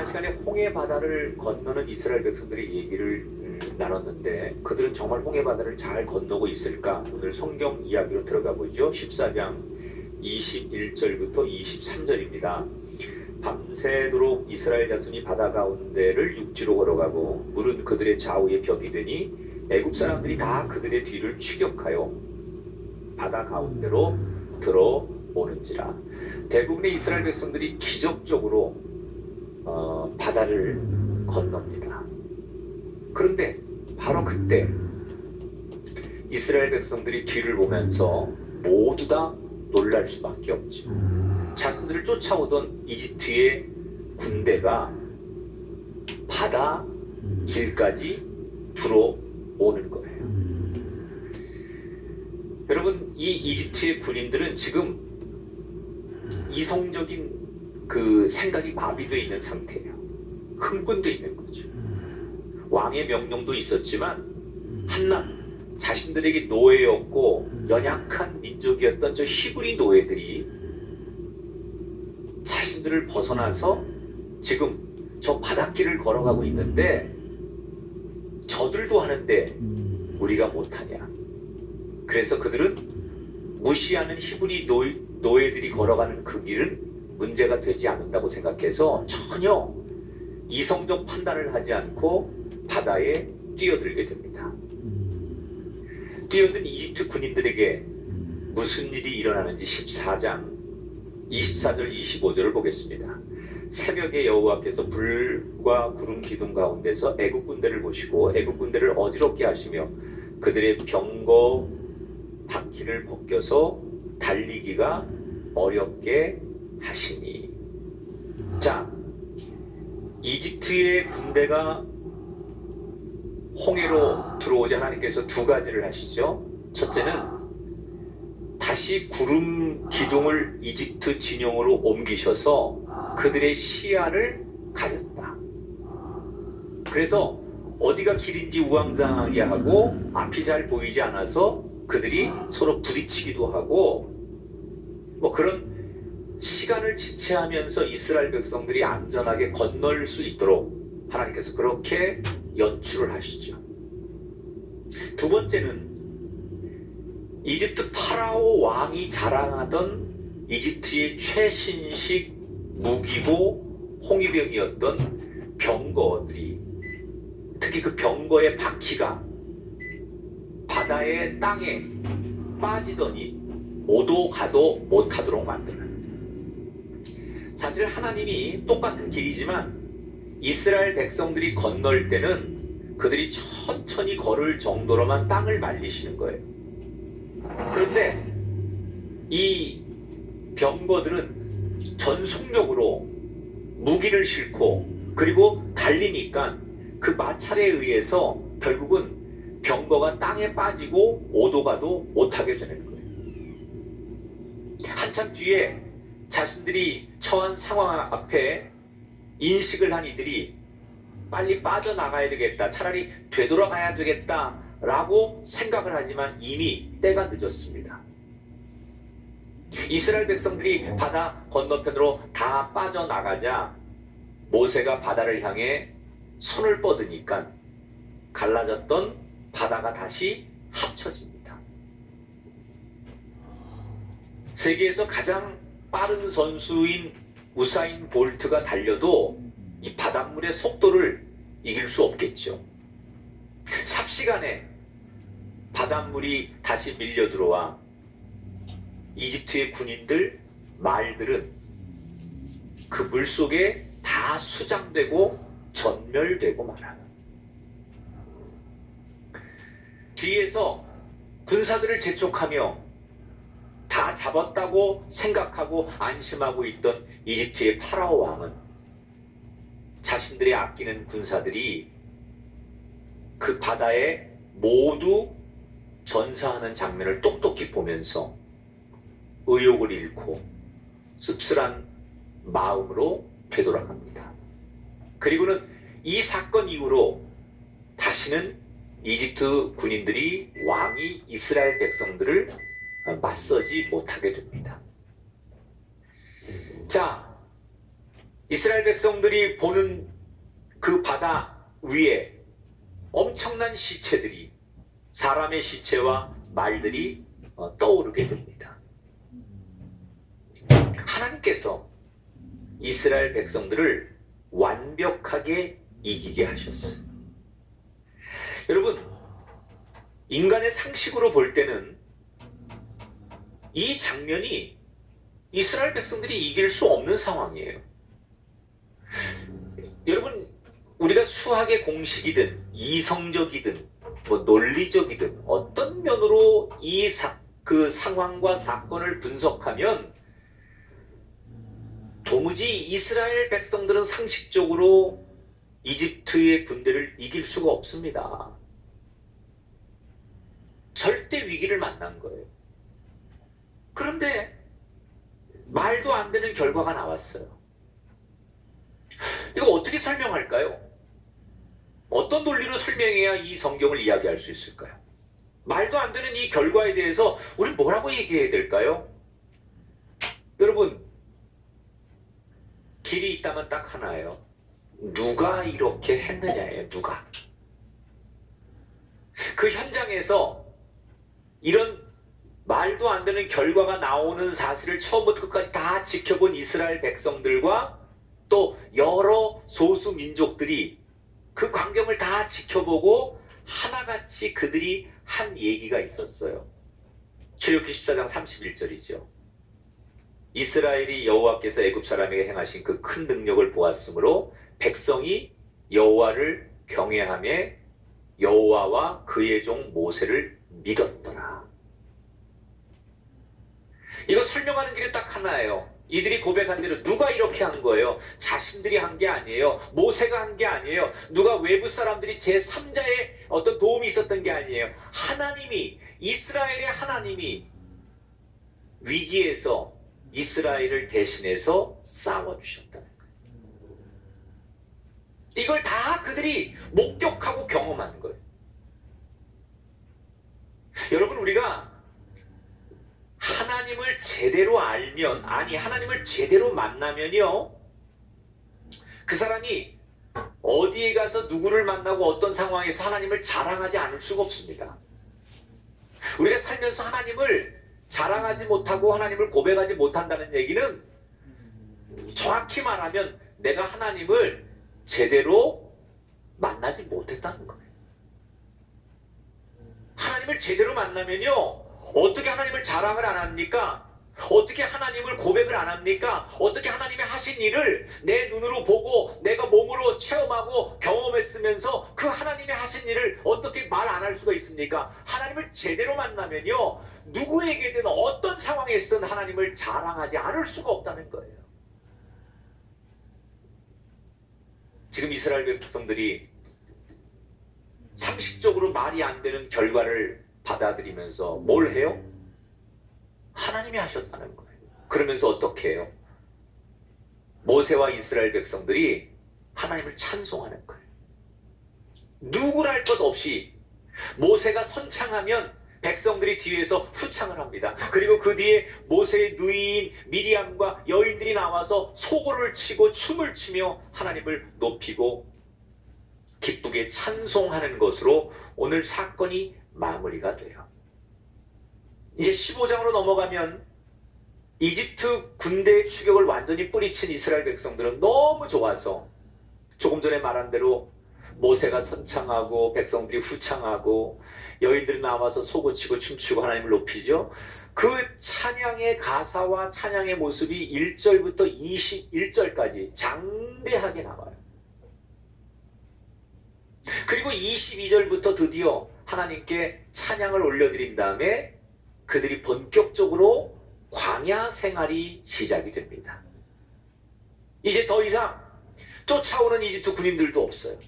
시간에 홍해 바다를 건너는 이스라엘 백성들의 얘기를 나눴는데 그들은 정말 홍해 바다를 잘 건너고 있을까? 오늘 성경 이야기로 들어가 보죠. 14장 21절부터 23절입니다. 밤새도록 이스라엘 자손이 바다 가운데를 육지로 걸어가고 물은 그들의 좌우에 벽이 되니 애굽 사람들이 다 그들의 뒤를 추격하여 바다 가운데로 들어오는지라. 대부분의 이스라엘 백성들이 기적적으로 바다를 건넙니다. 그런데 바로 그때 이스라엘 백성들이 뒤를 보면서 모두 다 놀랄 수밖에 없죠. 자신들을 쫓아오던 이집트의 군대가 바다 길까지 들어오는 거예요. 여러분, 이 이집트의 군인들은 지금 이성적인 그 생각이 마비되어 있는 상태예요. 흥분되어 있는 거죠. 왕의 명령도 있었지만 한낱 자신들에게 노예였고 연약한 민족이었던 저 히브리 노예들이 자신들을 벗어나서 지금 저 바닷길을 걸어가고 있는데 저들도 하는데 우리가 못하냐. 그래서 그들은 무시하는 히브리 노예들이 걸어가는 그 길은 문제가 되지 않는다고 생각해서 전혀 이성적 판단을 하지 않고 바다에 뛰어들게 됩니다. 뛰어든 이집트 군인들에게 무슨 일이 일어나는지 14장 24절 25절을 보겠습니다. 새벽에 여호와께서 불과 구름 기둥 가운데서 애굽 군대를 보시고 애굽 군대를 어지럽게 하시며 그들의 병거 바퀴를 벗겨서 달리기가 어렵게 하시니. 자, 이집트의 군대가 홍해로 들어오자 하나님께서 두 가지를 하시죠. 첫째는 다시 구름 기둥을 이집트 진영으로 옮기셔서 그들의 시야를 가렸다. 그래서 어디가 길인지 우왕좌왕하게 하고 앞이 잘 보이지 않아서 그들이 서로 부딪히기도 하고 뭐 그런 시간을 지체하면서 이스라엘 백성들이 안전하게 건널 수 있도록 하나님께서 그렇게 연출을 하시죠. 두 번째는 이집트 파라오 왕이 자랑하던 이집트의 최신식 무기고 홍위병이었던 병거들이, 특히 그 병거의 바퀴가 바다의 땅에 빠지더니 오도 가도 못하도록 만드는. 사실 하나님이 똑같은 길이지만 이스라엘 백성들이 건널 때는 그들이 천천히 걸을 정도로만 땅을 말리시는 거예요. 그런데 이 병거들은 전속력으로 무기를 싣고 그리고 달리니까 그 마찰에 의해서 결국은 병거가 땅에 빠지고 오도 가도 못하게 되는 거예요. 한참 뒤에 자신들이 처한 상황 앞에 인식을 한 이들이 빨리 빠져나가야 되겠다, 차라리 되돌아가야 되겠다 라고 생각을 하지만 이미 때가 늦었습니다. 이스라엘 백성들이 바다 건너편으로 다 빠져나가자 모세가 바다를 향해 손을 뻗으니까 갈라졌던 바다가 다시 합쳐집니다. 세계에서 가장 빠른 선수인 우사인 볼트가 달려도 이 바닷물의 속도를 이길 수 없겠죠. 삽시간에 바닷물이 다시 밀려 들어와 이집트의 군인들, 말들은 그 물속에 다 수장되고 전멸되고 말아요. 뒤에서 군사들을 재촉하며 다 잡았다고 생각하고 안심하고 있던 이집트의 파라오 왕은 자신들의 아끼는 군사들이 그 바다에 모두 전사하는 장면을 똑똑히 보면서 의욕을 잃고 씁쓸한 마음으로 되돌아갑니다. 그리고는 이 사건 이후로 다시는 이집트 군인들이 왕이 이스라엘 백성들을 맞서지 못하게 됩니다. 자, 이스라엘 백성들이 보는 그 바다 위에 엄청난 시체들이, 사람의 시체와 말들이 떠오르게 됩니다. 하나님께서 이스라엘 백성들을 완벽하게 이기게 하셨어요. 여러분, 인간의 상식으로 볼 때는 이 장면이 이스라엘 백성들이 이길 수 없는 상황이에요. 여러분, 우리가 수학의 공식이든 이성적이든 뭐 논리적이든 어떤 면으로 그 상황과 사건을 분석하면 도무지 이스라엘 백성들은 상식적으로 이집트의 군대를 이길 수가 없습니다. 절대 위기를 만난 거예요. 그런데 말도 안 되는 결과가 나왔어요. 이거 어떻게 설명할까요? 어떤 논리로 설명해야 이 성경을 이야기할 수 있을까요? 말도 안 되는 이 결과에 대해서 우리 뭐라고 얘기해야 될까요? 여러분, 길이 있다면 딱 하나예요. 누가 이렇게 했느냐예요. 누가. 그 현장에서 이런 말도 안 되는 결과가 나오는 사실을 처음부터 끝까지 다 지켜본 이스라엘 백성들과 또 여러 소수 민족들이 그 광경을 다 지켜보고 하나같이 그들이 한 얘기가 있었어요. 출애굽기 14장 31절이죠. 이스라엘이 여호와께서 애굽 사람에게 행하신 그 큰 능력을 보았으므로 백성이 여호와를 경외하며 여호와와 그의 종 모세를 믿었더라. 이거 설명하는 길이 딱 하나예요. 이들이 고백한 대로 누가 이렇게 한 거예요? 자신들이 한 게 아니에요. 모세가 한 게 아니에요. 누가 외부 사람들이 제3자의 어떤 도움이 있었던 게 아니에요. 하나님이, 이스라엘의 하나님이 위기에서 이스라엘을 대신해서 싸워주셨다는 거예요. 이걸 다 그들이 목격하고 경험하는 거예요. 여러분, 우리가 하나님을 제대로 알면, 아니 하나님을 제대로 만나면요, 그 사람이 어디에 가서 누구를 만나고 어떤 상황에서 하나님을 자랑하지 않을 수가 없습니다. 우리가 살면서 하나님을 자랑하지 못하고 하나님을 고백하지 못한다는 얘기는 정확히 말하면 내가 하나님을 제대로 만나지 못했다는 거예요. 하나님을 제대로 만나면요, 어떻게 하나님을 자랑을 안 합니까? 어떻게 하나님을 고백을 안 합니까? 어떻게 하나님의 하신 일을 내 눈으로 보고 내가 몸으로 체험하고 경험했으면서 그 하나님의 하신 일을 어떻게 말 안 할 수가 있습니까? 하나님을 제대로 만나면요, 누구에게든 어떤 상황에서든 하나님을 자랑하지 않을 수가 없다는 거예요. 지금 이스라엘 백성들이 상식적으로 말이 안 되는 결과를 받아들이면서 뭘 해요? 하나님이 하셨다는 거예요. 그러면서 어떻게 해요? 모세와 이스라엘 백성들이 하나님을 찬송하는 거예요. 누구랄 것 없이 모세가 선창하면 백성들이 뒤에서 후창을 합니다. 그리고 그 뒤에 모세의 누이인 미리암과 여인들이 나와서 소고를 치고 춤을 추며 하나님을 높이고 기쁘게 찬송하는 것으로 오늘 사건이 마무리가 돼요. 이제 15장으로 넘어가면 이집트 군대의 추격을 완전히 뿌리친 이스라엘 백성들은 너무 좋아서 조금 전에 말한 대로 모세가 선창하고 백성들이 후창하고 여인들이 나와서 소고치고 춤추고 하나님을 높이죠. 그 찬양의 가사와 찬양의 모습이 1절부터 21절까지 장대하게 나와요. 그리고 22절부터 드디어 하나님께 찬양을 올려드린 다음에 그들이 본격적으로 광야 생활이 시작이 됩니다. 이제 더 이상 쫓아오는 이집트 군인들도 없어요.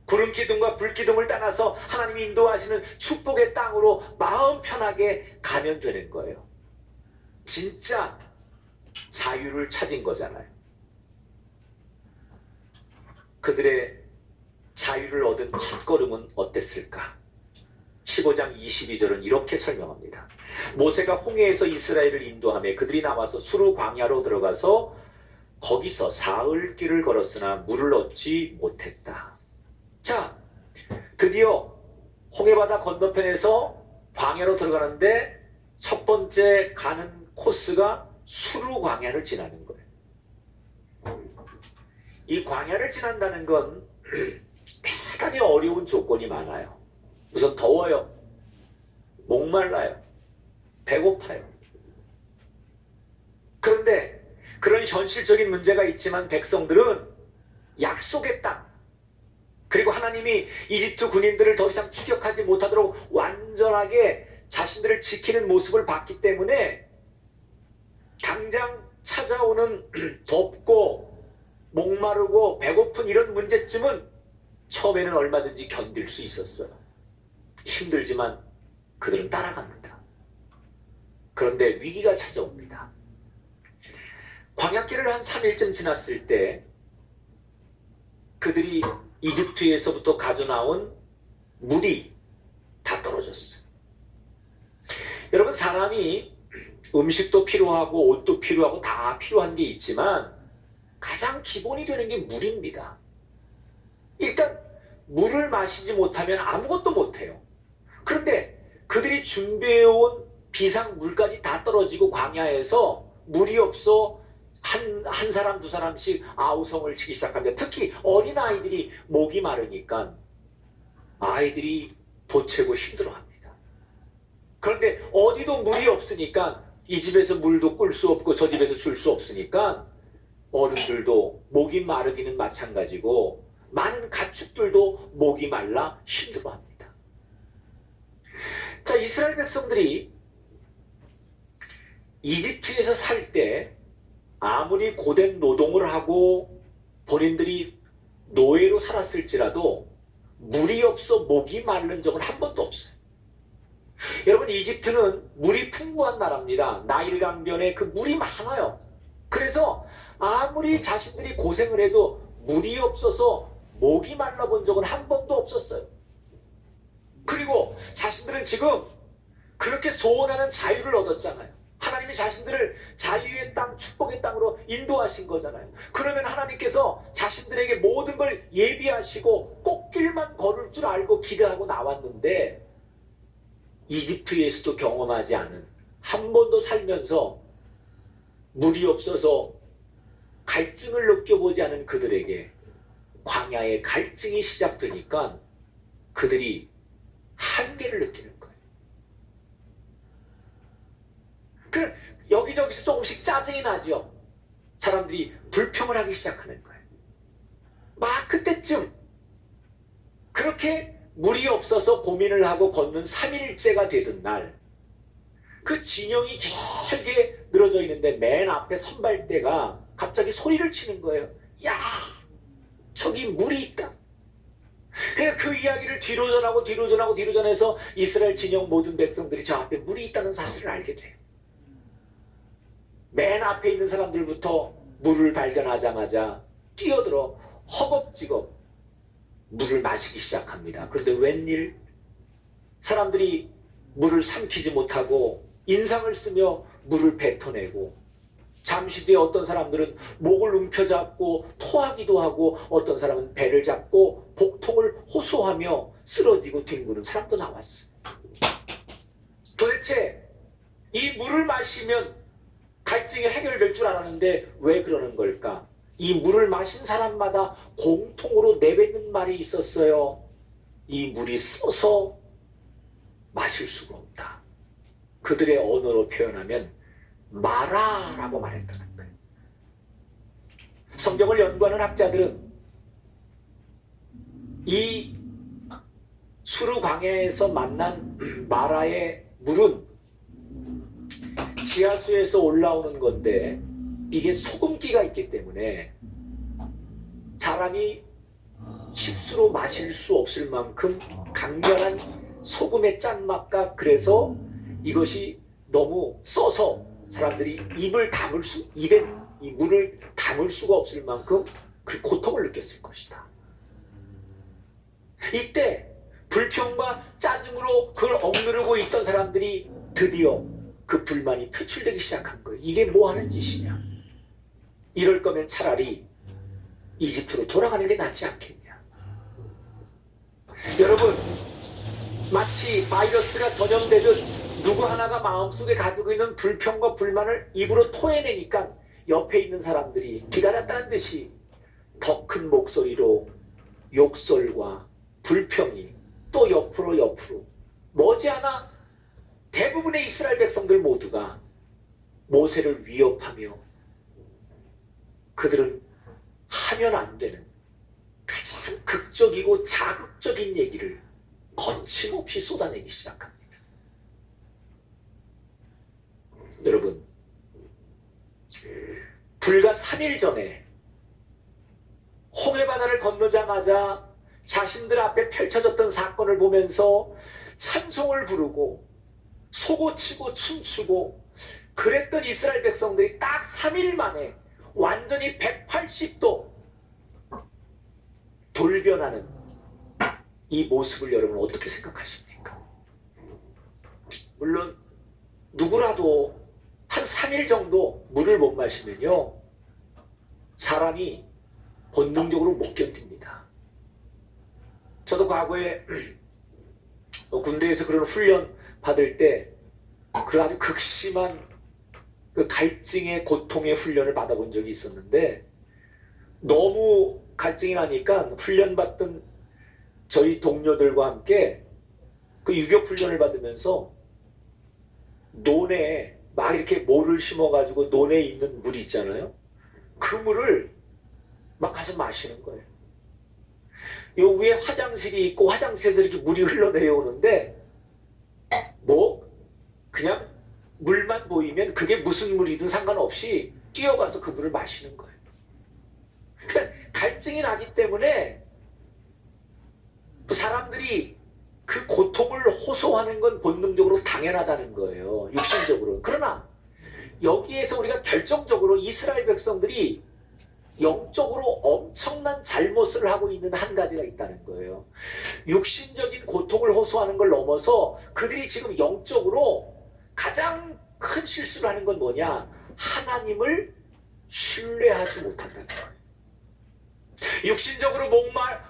구름 기둥과 불 기둥을 따라서 하나님이 인도하시는 축복의 땅으로 마음 편하게 가면 되는 거예요. 진짜 자유를 찾은 거잖아요. 그들의 자유를 얻은 첫걸음은 어땠을까? 15장 22절은 이렇게 설명합니다. 모세가 홍해에서 이스라엘을 인도하며 그들이 나와서 수르 광야로 들어가서 거기서 사흘 길을 걸었으나 물을 얻지 못했다. 자, 드디어 홍해바다 건너편에서 광야로 들어가는데 첫 번째 가는 코스가 수르 광야를 지나는 거예요. 이 광야를 지난다는 건 대단히 어려운 조건이 많아요. 우선 더워요. 목말라요. 배고파요. 그런데 그런 현실적인 문제가 있지만 백성들은 약속의 땅, 그리고 하나님이 이집트 군인들을 더 이상 추격하지 못하도록 완전하게 자신들을 지키는 모습을 봤기 때문에 당장 찾아오는 덥고 목마르고 배고픈 이런 문제쯤은 처음에는 얼마든지 견딜 수 있었어요. 힘들지만 그들은 따라갑니다. 그런데 위기가 찾아옵니다. 광야길을 한 3일쯤 지났을 때 그들이 이집트에서부터 가져나온 물이 다 떨어졌어요. 여러분, 사람이 음식도 필요하고 옷도 필요하고 다 필요한 게 있지만 가장 기본이 되는 게 물입니다. 일단 물을 마시지 못하면 아무것도 못해요. 그런데 그들이 준비해온 비상물까지 다 떨어지고 광야에서 물이 없어 한 사람 두 사람씩 아우성을 치기 시작합니다. 특히 어린아이들이 목이 마르니까 아이들이 보채고 힘들어합니다. 그런데 어디도 물이 없으니까 이 집에서 물도 꿀 수 없고 저 집에서 줄 수 없으니까 어른들도 목이 마르기는 마찬가지고 많은 가축들도 목이 말라 힘들어합니다. 자, 이스라엘 백성들이 이집트에서 살 때 아무리 고된 노동을 하고 본인들이 노예로 살았을지라도 물이 없어 목이 마른 적은 한 번도 없어요. 여러분, 이집트는 물이 풍부한 나라입니다. 나일 강변에 그 물이 많아요. 그래서 아무리 자신들이 고생을 해도 물이 없어서 목이 말라본 적은 한 번도 없었어요. 그리고 자신들은 지금 그렇게 소원하는 자유를 얻었잖아요. 하나님이 자신들을 자유의 땅, 축복의 땅으로 인도하신 거잖아요. 그러면 하나님께서 자신들에게 모든 걸 예비하시고 꽃길만 걸을 줄 알고 기대하고 나왔는데 이집트에서도 경험하지 않은, 한 번도 살면서 물이 없어서 갈증을 느껴보지 않은 그들에게 광야의 갈증이 시작되니까 그들이 한계를 느끼는 거예요. 여기저기서 조금씩 짜증이 나죠. 사람들이 불평을 하기 시작하는 거예요. 막 그때쯤 그렇게 물이 없어서 고민을 하고 걷는 3일째가 되던 날, 그 진영이 길게 늘어져 있는데 맨 앞에 선발대가 갑자기 소리를 치는 거예요. 야, 저기 물이 있다. 그냥 그 이야기를 뒤로 전해서 이스라엘 진영 모든 백성들이 저 앞에 물이 있다는 사실을 알게 돼요. 맨 앞에 있는 사람들부터 물을 발견하자마자 뛰어들어 허겁지겁 물을 마시기 시작합니다. 그런데 웬일? 사람들이 물을 삼키지 못하고 인상을 쓰며 물을 뱉어내고, 잠시 뒤에 어떤 사람들은 목을 움켜잡고 토하기도 하고, 어떤 사람은 배를 잡고 복통을 호소하며 쓰러지고 뒹구는 사람도 나왔어요. 도대체 이 물을 마시면 갈증이 해결될 줄 알았는데 왜 그러는 걸까? 이 물을 마신 사람마다 공통으로 내뱉는 말이 있었어요. 이 물이 써서 마실 수가 없다. 그들의 언어로 표현하면 마라라고 말했다는 거예요. 성경을 연구하는 학자들은 이 수르 광야에서 만난 마라의 물은 지하수에서 올라오는 건데 이게 소금기가 있기 때문에 사람이 식수로 마실 수 없을 만큼 강렬한 소금의 짠맛과, 그래서 이것이 너무 써서 사람들이 입에 이 물을 담을 수가 없을 만큼 그 고통을 느꼈을 것이다. 이때 불평과 짜증으로 그걸 억누르고 있던 사람들이 드디어 그 불만이 표출되기 시작한 거예요. 이게 뭐 하는 짓이냐? 이럴 거면 차라리 이집트로 돌아가는 게 낫지 않겠냐. 여러분, 마치 바이러스가 전염되듯 누구 하나가 마음속에 가지고 있는 불평과 불만을 입으로 토해내니까 옆에 있는 사람들이 기다렸다는 듯이 더 큰 목소리로 욕설과 불평이 또 옆으로 머지않아 대부분의 이스라엘 백성들 모두가 모세를 위협하며 그들은 하면 안 되는 가장 극적이고 자극적인 얘기를 거침없이 쏟아내기 시작합니다. 여러분, 불과 3일 전에 홍해바다를 건너자마자 자신들 앞에 펼쳐졌던 사건을 보면서 찬송을 부르고 소고치고 춤추고 그랬던 이스라엘 백성들이 딱 3일 만에 완전히 180도 돌변하는 이 모습을 여러분 어떻게 생각하십니까? 물론 누구라도 한 3일 정도 물을 못 마시면요 사람이 본능적으로 못 견딥니다. 저도 과거에 군대에서 그런 훈련 받을 때 그 아주 극심한 그 갈증의 고통의 훈련을 받아본 적이 있었는데 너무 갈증이 나니까 훈련받던 저희 동료들과 함께 그 유격 훈련을 받으면서 논에 막 이렇게 모를 심어가지고 논에 있는 물 있잖아요. 그 물을 막 가서 마시는 거예요. 요 위에 화장실이 있고 화장실에서 이렇게 물이 흘러내려오는데 뭐 그냥 물만 보이면 그게 무슨 물이든 상관없이 뛰어가서 그 물을 마시는 거예요. 그러니까 갈증이 나기 때문에 사람들이 그 고통을 호소하는 건 본능적으로 당연하다는 거예요. 육신적으로. 그러나 여기에서 우리가 결정적으로 이스라엘 백성들이 영적으로 엄청난 잘못을 하고 있는 한 가지가 있다는 거예요. 육신적인 고통을 호소하는 걸 넘어서 그들이 지금 영적으로 가장 큰 실수를 하는 건 뭐냐? 하나님을 신뢰하지 못한다는 거예요. 육신적으로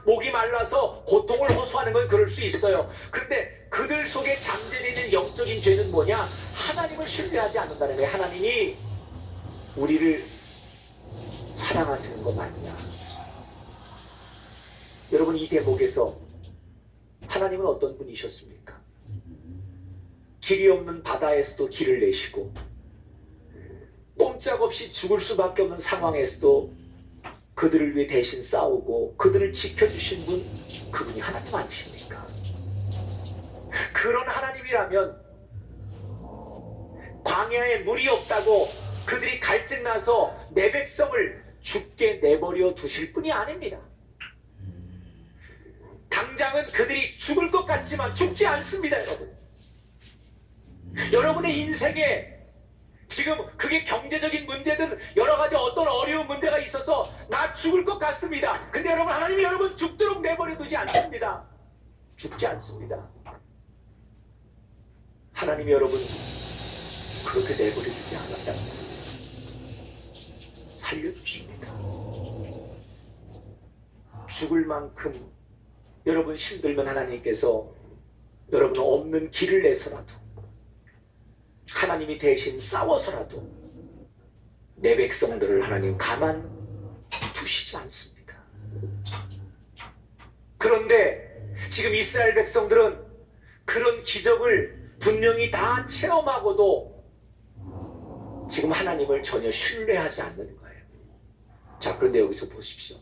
목이 말라서 고통을 호소하는 건 그럴 수 있어요. 그런데 그들 속에 잠재되어 있는 영적인 죄는 뭐냐? 하나님을 신뢰하지 않는다는 거예요. 하나님이 우리를 사랑하시는 거 맞냐? 여러분, 이 대목에서 하나님은 어떤 분이셨습니까? 길이 없는 바다에서도 길을 내시고 꼼짝없이 죽을 수밖에 없는 상황에서도 그들을 위해 대신 싸우고 그들을 지켜주신 분, 그분이 하나님 아니십니까? 그런 하나님이라면 광야에 물이 없다고 그들이 갈증나서 내 백성을 죽게 내버려 두실 분이 아닙니다. 당장은 그들이 죽을 것 같지만 죽지 않습니다, 여러분. 여러분의 인생에 지금 그게 경제적인 문제든 여러 가지 어떤 어려운 문제가 있어서 나 죽을 것 같습니다. 근데 여러분, 하나님이 여러분 죽도록 내버려 두지 않습니다. 죽지 않습니다. 하나님이 여러분 그렇게 내버려 두지 않았다는 거예요. 살려주십니다. 죽을 만큼 여러분 힘들면 하나님께서 여러분 없는 길을 내서라도 하나님이 대신 싸워서라도 내 백성들을 하나님 가만 두시지 않습니다. 그런데 지금 이스라엘 백성들은 그런 기적을 분명히 다 체험하고도 지금 하나님을 전혀 신뢰하지 않는 거예요. 자, 그런데 여기서 보십시오.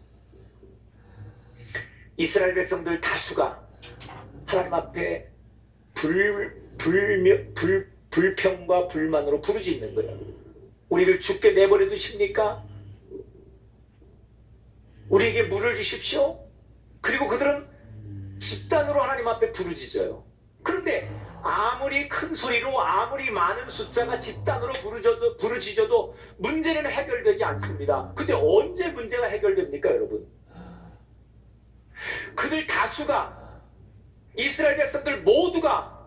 이스라엘 백성들 다수가 하나님 앞에 불평과 불만으로 부르짖는 거예요. 우리를 죽게 내버려 두십니까? 우리에게 물을 주십시오. 그리고 그들은 집단으로 하나님 앞에 부르짖어요. 그런데 아무리 큰 소리로 아무리 많은 숫자가 집단으로 부르짖어도 문제는 해결되지 않습니다. 근데 언제 문제가 해결됩니까, 여러분? 그들 다수가, 이스라엘 백성들 모두가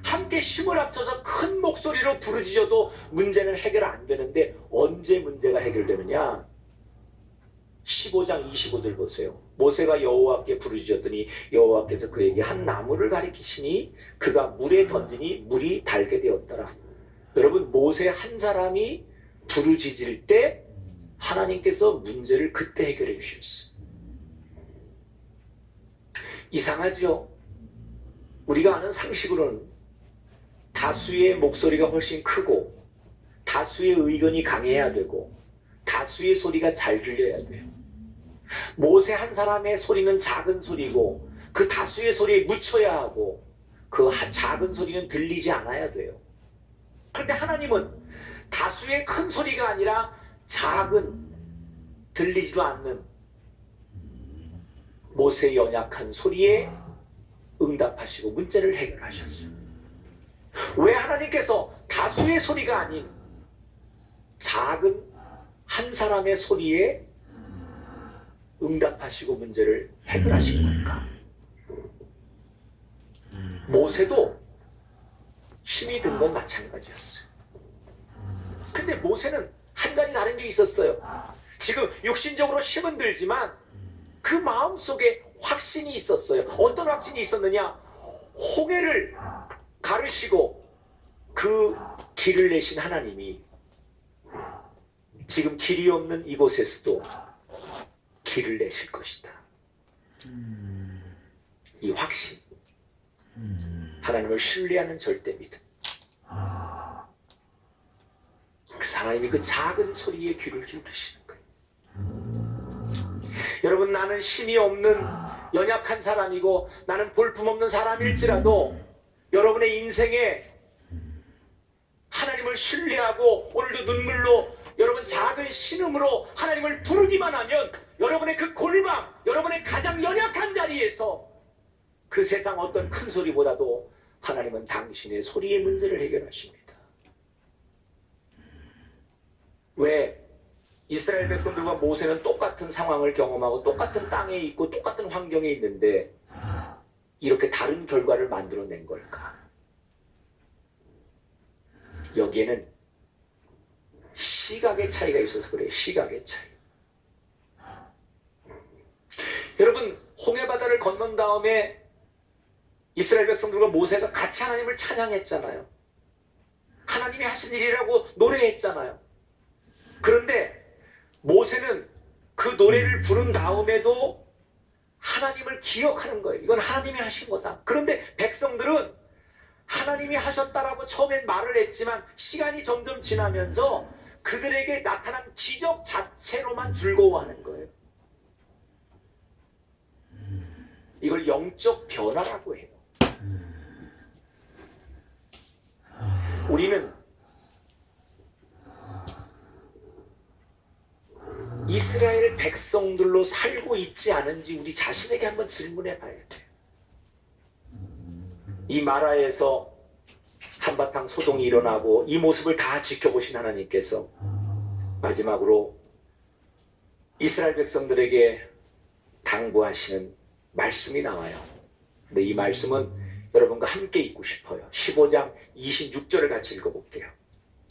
함께 힘을 합쳐서 큰 목소리로 부르짖어도 문제는 해결 안 되는데 언제 문제가 해결되느냐? 15장 25절 보세요. 모세가 여호와께 부르짖었더니 여호와께서 그에게 한 나무를 가리키시니 그가 물에 던지니 물이 달게 되었더라. 여러분, 모세 한 사람이 부르짖을 때 하나님께서 문제를 그때 해결해 주셨어요. 이상하죠? 우리가 아는 상식으로는 다수의 목소리가 훨씬 크고 다수의 의견이 강해야 되고 다수의 소리가 잘 들려야 돼요. 모세 한 사람의 소리는 작은 소리고 그 다수의 소리에 묻혀야 하고 그 작은 소리는 들리지 않아야 돼요. 그런데 하나님은 다수의 큰 소리가 아니라 작은 들리지도 않는 모세의 연약한 소리에 응답하시고 문제를 해결하셨어요. 왜 하나님께서 다수의 소리가 아닌 작은 한 사람의 소리에 응답하시고 문제를 해결하신 걸까? 모세도 힘이 든 건 마찬가지였어요. 근데 모세는 한 가지 다른 게 있었어요. 지금 육신적으로 힘은 들지만 그 마음속에 확신이 있었어요. 어떤 확신이 있었느냐? 홍해를 가르시고 그 길을 내신 하나님이 지금 길이 없는 이곳에서도 길을 내실 것이다. 이 확신, 하나님을 신뢰하는 절대 믿음. 그래서 하나님이 그 작은 소리에 귀를 기울이시는 거예요. 여러분, 나는 힘이 없는 연약한 사람이고 나는 볼품없는 사람일지라도 여러분의 인생에 하나님을 신뢰하고 오늘도 눈물로 여러분 작은 신음으로 하나님을 부르기만 하면 여러분의 그 골방, 여러분의 가장 연약한 자리에서 그 세상 어떤 큰 소리보다도 하나님은 당신의 소리의 문제를 해결하십니다. 왜? 이스라엘 백성들과 모세는 똑같은 상황을 경험하고 똑같은 땅에 있고 똑같은 환경에 있는데 이렇게 다른 결과를 만들어낸 걸까? 여기에는 시각의 차이가 있어서 그래요. 시각의 차이. 여러분, 홍해바다를 건넌 다음에 이스라엘 백성들과 모세가 같이 하나님을 찬양했잖아요. 하나님이 하신 일이라고 노래했잖아요. 그런데 모세는 그 노래를 부른 다음에도 하나님을 기억하는 거예요. 이건 하나님이 하신 거다. 그런데 백성들은 하나님이 하셨다라고 처음엔 말을 했지만 시간이 점점 지나면서 그들에게 나타난 기적 자체로만 즐거워하는 거예요. 이걸 영적 변화라고 해요. 우리는 이스라엘 백성들로 살고 있지 않은지 우리 자신에게 한번 질문해 봐야 돼요. 이 마라에서 한바탕 소동이 일어나고 이 모습을 다 지켜보신 하나님께서 마지막으로 이스라엘 백성들에게 당부하시는 말씀이 나와요. 근데 이 말씀은 여러분과 함께 읽고 싶어요. 15장 26절을 같이 읽어볼게요.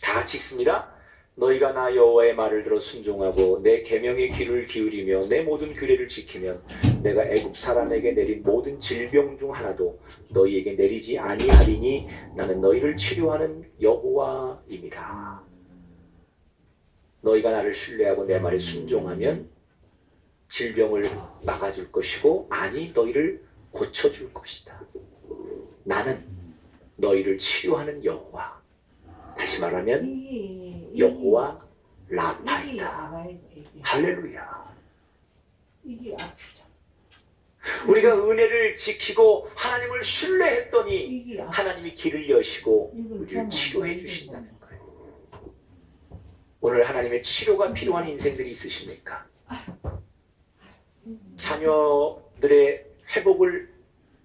다 같이 읽습니다. 너희가 나 여호와의 말을 들어 순종하고 내 계명에 귀를 기울이며 내 모든 규례를 지키면 내가 애굽 사람에게 내린 모든 질병 중 하나도 너희에게 내리지 아니하리니 나는 너희를 치료하는 여호와입니다. 너희가 나를 신뢰하고 내 말에 순종하면 질병을 막아줄 것이고 아니 너희를 고쳐줄 것이다. 나는 너희를 치료하는 여호와. 다시 말하면 여호와 라파이다. 할렐루야. 우리가 은혜를 지키고 하나님을 신뢰했더니 하나님이 길을 여시고 우리를 치료해 주신다는 거예요. 오늘 하나님의 치료가 필요한 인생들이 있으십니까? 자녀들의 회복을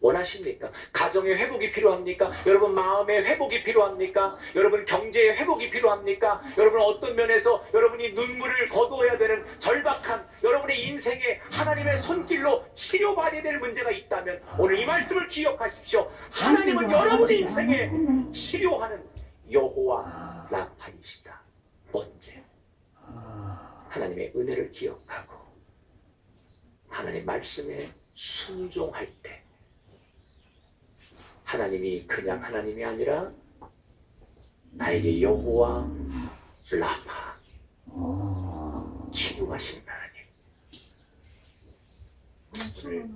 원하십니까? 가정의 회복이 필요합니까? 여러분 마음의 회복이 필요합니까? 여러분 경제의 회복이 필요합니까? 여러분 어떤 면에서 여러분이 눈물을 거두어야 되는 절박한 여러분의 인생에 하나님의 손길로 치료받아야 될 문제가 있다면 오늘 이 말씀을 기억하십시오. 하나님은 여러분의 인생에 치료하는 여호와 라파이시다. 언제? 하나님의 은혜를 기억하고 하나님 말씀에 순종할 때 하나님이 그냥 하나님이 아니라 나에게 여호와 라파 치유하시는 하나님. 오늘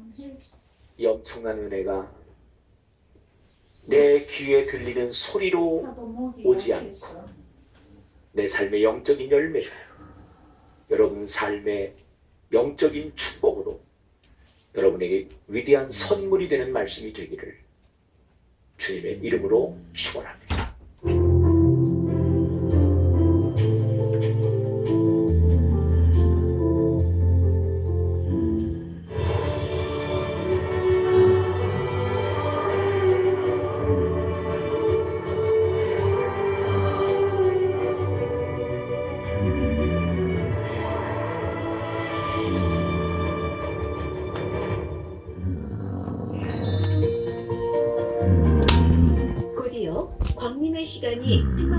이 엄청난 은혜가 내 귀에 들리는 소리로 오지 않고 내 삶의 영적인 열매를 여러분 삶의 영적인 축복으로 여러분에게 위대한 선물이 되는 말씀이 되기를 주님의 이름으로 축원합니다. 곧이어 광림의 시간이 생방